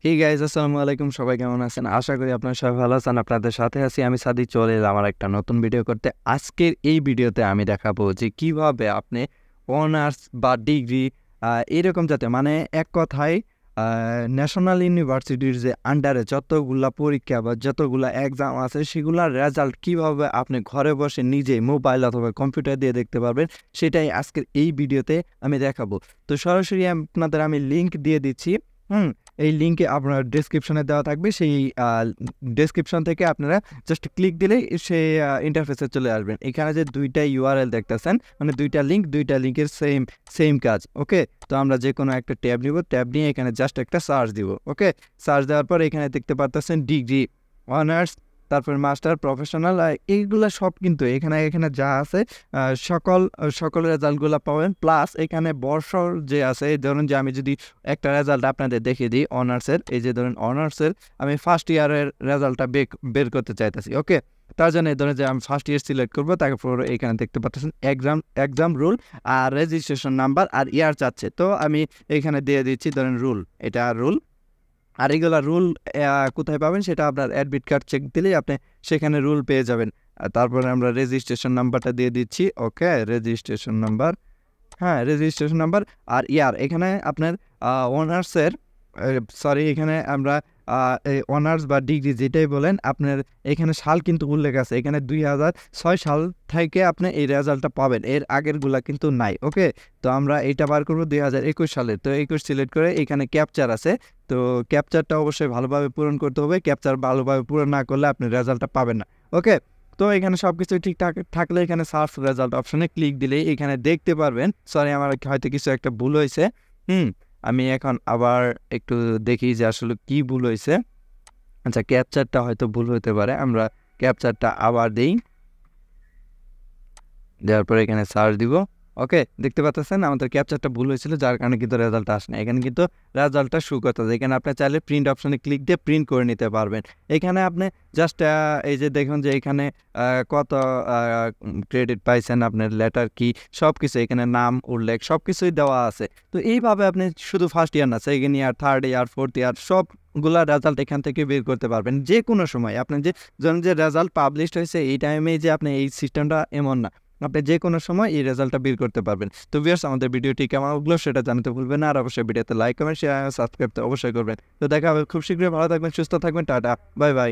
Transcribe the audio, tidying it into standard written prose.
Hey guys, আসসালামু আলাইকুম। সবাই কেমন আছেন? আশা করি আপনারা সবাই ভালো আছেন। আপনাদের সাথে আছি আমি সাদি। চলে এলাম আমার একটা নতুন ভিডিও করতে। আজকের এই ভিডিওতে আমি দেখাবো যে কিভাবে আপনি অনার্স বা ডিগ্রি এরকম জাতীয় মানে এক কথায় ন্যাশনাল ইউনিভার্সিটির যে আন্ডারে যতগুলা পরীক্ষা বা যতগুলা এক্সাম আছে সেগুলোর রেজাল্ট কিভাবে আপনি ঘরে বসে নিজেই মোবাইল অথবা কম্পিউটার দিয়ে দেখতে পারবেন, সেটাই আজকের এই ভিডিওতে আমি দেখাবো। তো সরাসরি আপনাদের আমি লিঙ্ক দিয়ে দিচ্ছি। এই লিঙ্কে আপনার ডেসক্রিপশনে দেওয়া থাকবে। সেই ডেসক্রিপশন থেকে আপনারা জাস্ট ক্লিক দিলেই সেই ইন্টারফেসে চলে আসবেন। এখানে যে দুইটা ইউআরএল দেখতেছেন, মানে দুইটা লিঙ্কের সেম কাজ। ওকে, তো আমরা যে কোনো একটা ট্যাব নিব, ট্যাব নিয়ে এখানে জাস্ট একটা সার্চ দিব। ওকে, সার্চ দেওয়ার পর এখানে দেখতে পাচ্ছেন ডিগ্রি, অনার্স, তারপর মাস্টার, প্রফেশনাল, এইগুলো সব কিন্তু এখানে যা আছে সকল রেজাল্টগুলো পাবেন। প্লাস এখানে বর্ষর যে আছে, ধরুন যে আমি যদি একটা রেজাল্ট আপনাদের দেখিয়ে দিই অনার্সের, এই যে ধরুন অনার্সের আমি ফার্স্ট ইয়ারের রেজাল্টটা বের করতে চাইতেছি। ওকে, তার জন্য এই ধরনের যে আমি ফার্স্ট ইয়ার সিলেক্ট করবো, তারপর এখানে দেখতে পাচ্ছেন এক্সাম রুল আর রেজিস্ট্রেশন নাম্বার আর ইয়ার চাচ্ছে। তো আমি এখানে দিয়ে দিচ্ছি ধরেন রুল, এটা রুল। আর এগুলা রুল কোথায় পাবেন সেটা আপনার অ্যাডমিট কার্ড চেক দিলেই আপনি সেখানে রুল পেয়ে যাবেন। তারপরে আমরা রেজিস্ট্রেশন নাম্বারটা দিয়ে দিচ্ছি। ওকে, রেজিস্ট্রেশন নাম্বার, রেজিস্ট্রেশন নাম্বার আর ইয়ার। এখানে আপনার অনার্সের এখানে আমরা অনার্স বা ডিগ্রি যেটাই বলেন, আপনার এখানে সাল কিন্তু উল্লেখ আছে। এখানে 2006 সাল থেকে আপনি এই রেজাল্টটা পাবেন, এর আগেরগুলা কিন্তু নাই। ওকে, তো আমরা এইটা বার করবো 2021 সালের। তো 21 সিলেক্ট করে এখানে ক্যাপচার আছে, তো ক্যাপচারটা অবশ্যই ভালোভাবে পূরণ করতে হবে। ক্যাপচার ভালোভাবে পূরণ না করলে আপনি রেজাল্টটা পাবেন না। ওকে, তো এখানে সব কিছু ঠিকঠাক থাকলে এখানে সার্চ রেজাল্ট অপশনে ক্লিক দিলেই এখানে দেখতে পারবেন। আমার হয়তো কিছু একটা ভুল হয়েছে। আমি এখন আবার একটু দেখি যে আসলে কি ভুল হয়েছে। আচ্ছা, ক্যাপচারটা হয়তো ভুল হতে পারে। আমরা ক্যাপচারটা আবার দিই, দেওয়ার পরে এখানে সার্চ দিব। ওকে, দেখতে পাচ্ছেন আমাদের ক্যাপচারটা ভুল হয়েছিল, যার কারণে কিন্তু রেজাল্টটা আসে না। এখানে কিন্তু রেজাল্টটা শো করতেছে। এখানে আপনি চাইলে প্রিন্ট অপশনে ক্লিক দিয়ে প্রিন্ট করে নিতে পারবেন। এখানে আপনি জাস্ট এই যে দেখুন যে এখানে কত ক্রেডিট পাইছেন, আপনার লেটার কি, সব কিছু এখানে নাম উল্লেখ সব কিছুই দেওয়া আছে। তো এইভাবে আপনি শুধু ফার্স্ট ইয়ার না, second year, third year, fourth year সবগুলা রেজাল্ট এখান থেকে বের করতে পারবেন যে কোনো সময়। আপনি যে ধরুন যে রেজাল্ট পাবলিশড হয়েছে এই টাইমেই যে আপনি এই সিস্টেমটা এমন না, আপনি যে কোনো সময় এই রেজাল্টটা বের করতে পারবেন। তো ভিউয়ার্স, আমাদের ভিডিওটি কেমন লাগলো সেটা জানাতে ভুলবেন না। আর অবশ্যই ভিডিওতে লাইক, কমেন্ট, শেয়ার, সাবস্ক্রাইব তো অবশ্যই করবেন। তো দেখা হবে খুব শীঘ্রই। ভালো থাকবেন, সুস্থ থাকবেন, টাটা, বাই বাই।